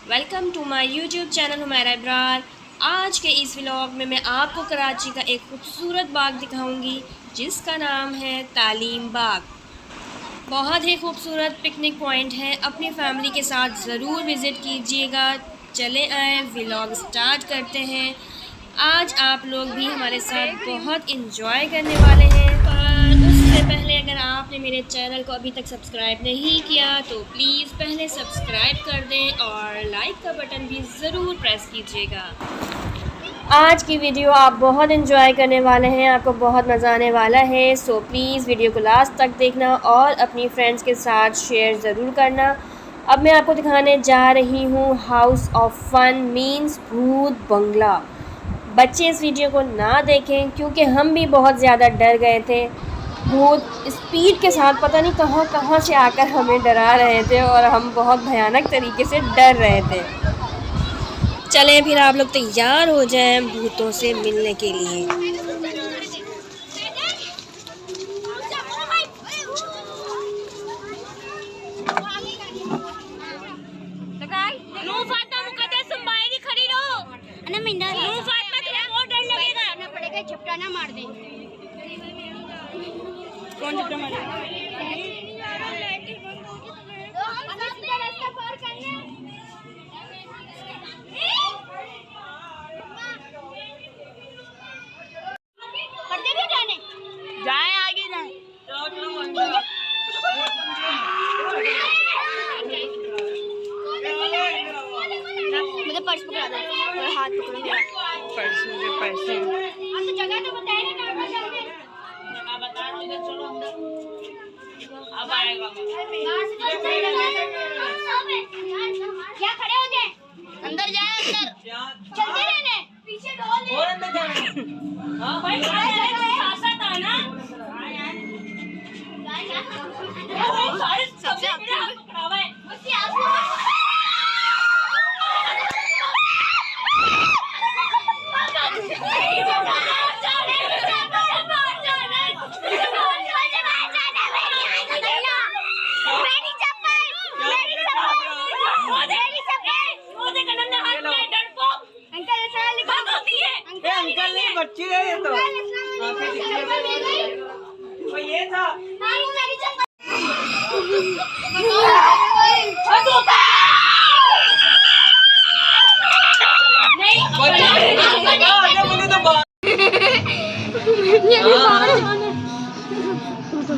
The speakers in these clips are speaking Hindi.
Welcome to my YouTube channel हुमाiraAbrar। आज के इस व्लॉग में मैं आपको कराची का एक खूबसूरत बाग दिखाऊंगी जिसका नाम है तालीम बाग। बहुत ही खूबसूरत पिकनिक पॉइंट है, अपनी फैमिली के साथ ज़रूर विज़िट कीजिएगा। चले आए व्लॉग स्टार्ट करते हैं। आज आप लोग भी हमारे साथ बहुत इंजॉय करने वाले हैं। पर उससे पहले अगर आपने मेरे चैनल को अभी तक सब्सक्राइब नहीं किया तो प्लीज़ पहले सब्सक्राइब कर दें और लाइक का बटन भी ज़रूर प्रेस कीजिएगा। आज की वीडियो आप बहुत इंजॉय करने वाले हैं, आपको बहुत मज़ा आने वाला है। सो प्लीज़ वीडियो को लास्ट तक देखना और अपनी फ्रेंड्स के साथ शेयर ज़रूर करना। अब मैं आपको दिखाने जा रही हूँ हाउस ऑफ फन मीन्स भूत बंगला। बच्चे इस वीडियो को ना देखें क्योंकि हम भी बहुत ज़्यादा डर गए थे। भूत स्पीड के साथ पता नहीं कहाँ कहाँ से आकर हमें डरा रहे थे और हम बहुत भयानक तरीके से डर रहे थे। चलें फिर आप लोग तैयार हो जाएं भूतों से मिलने के लिए। झपटा ना मार दे। कौन झपटा मारेगा? रास्ता पार करना पड़ते क्यों जाने? जाए आगे जाए। मुझे पर्स पकड़ा दो और हाथ पकड़ो मेरा। पर्स मुझे पैसे तो जगह तो बताए ना, जगह बता रहा हूँ। इधर चलो अंदर, अब आएगा। क्या खड़े हो गए? अंदर जाए, अंदर चलते रहने, पीछे ढोल और अंदर जाना। हां भाई साथ आना। सबसे आगे पकड़ावा है उसकी आप। अंकल नहीं बच्ची है ये तो। ये था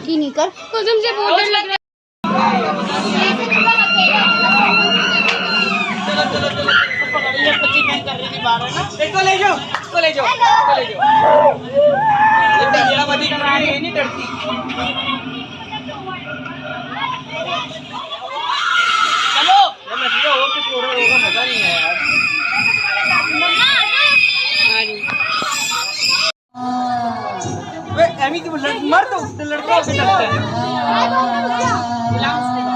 की नहीं कर कसम से बहुत डर लग रहा है। चलो चलो चलो ये बच्ची मैं कर रही थी बाहर है ना। इसको ले जाओ, इसको ले जाओ, इसको ले जाओ। ये तेरा बदी कर रही है, ये नहीं डरती। चलो ये मछली और कुछ हो रहा होगा, मजा नहीं है यार। वे एमी की मर दो, उससे लड़का से डरता है।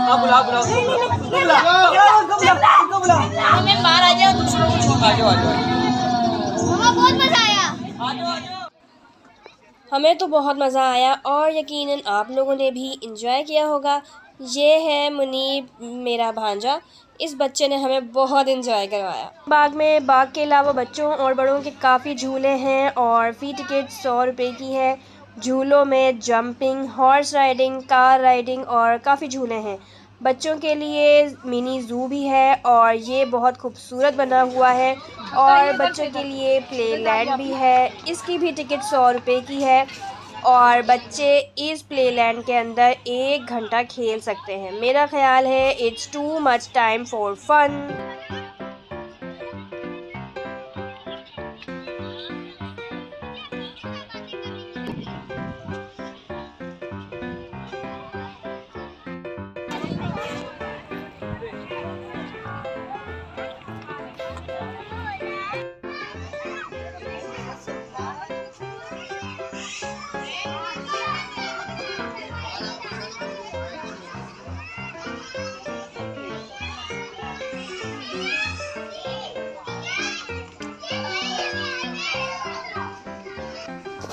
हाँ बुला बुला बुला। मैं बाहर आ जाओ, दूसरों को छोड़। आ जाओ आ जाओ। बहुत मजा आया। आ जाओ आ जाओ। हमें तो बहुत मज़ा आया और यकीनन आप लोगों ने भी इंजॉय किया होगा। ये है मुनीब, मेरा भांजा। इस बच्चे ने हमें बहुत इंजॉय करवाया। बाग के अलावा बच्चों और बड़ों के काफ़ी झूले हैं और फ़ी टिकट 100 रुपये की है। झूलों में jumping, horse riding, car riding और काफ़ी झूले हैं। बच्चों के लिए मिनी ज़ू भी है और ये बहुत खूबसूरत बना हुआ है। और बच्चों के लिए प्ले लैंड भी है, इसकी भी टिकट 100 रुपये की है और बच्चे इस प्ले लैंड के अंदर 1 घंटा खेल सकते हैं। मेरा ख्याल है it's too much time for fun.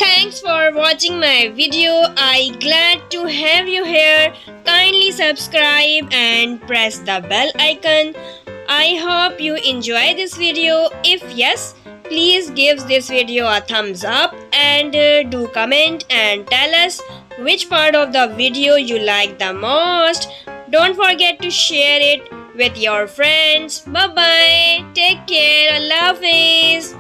Thanks for watching my video. I glad to have you here. Kindly subscribe and press the bell icon. I hope you enjoy this video. If yes, please give this video a thumbs up and do comment and tell us which part of the video you like the most. Don't forget to share it with your friends. Bye bye. Take care. Allah Hafiz.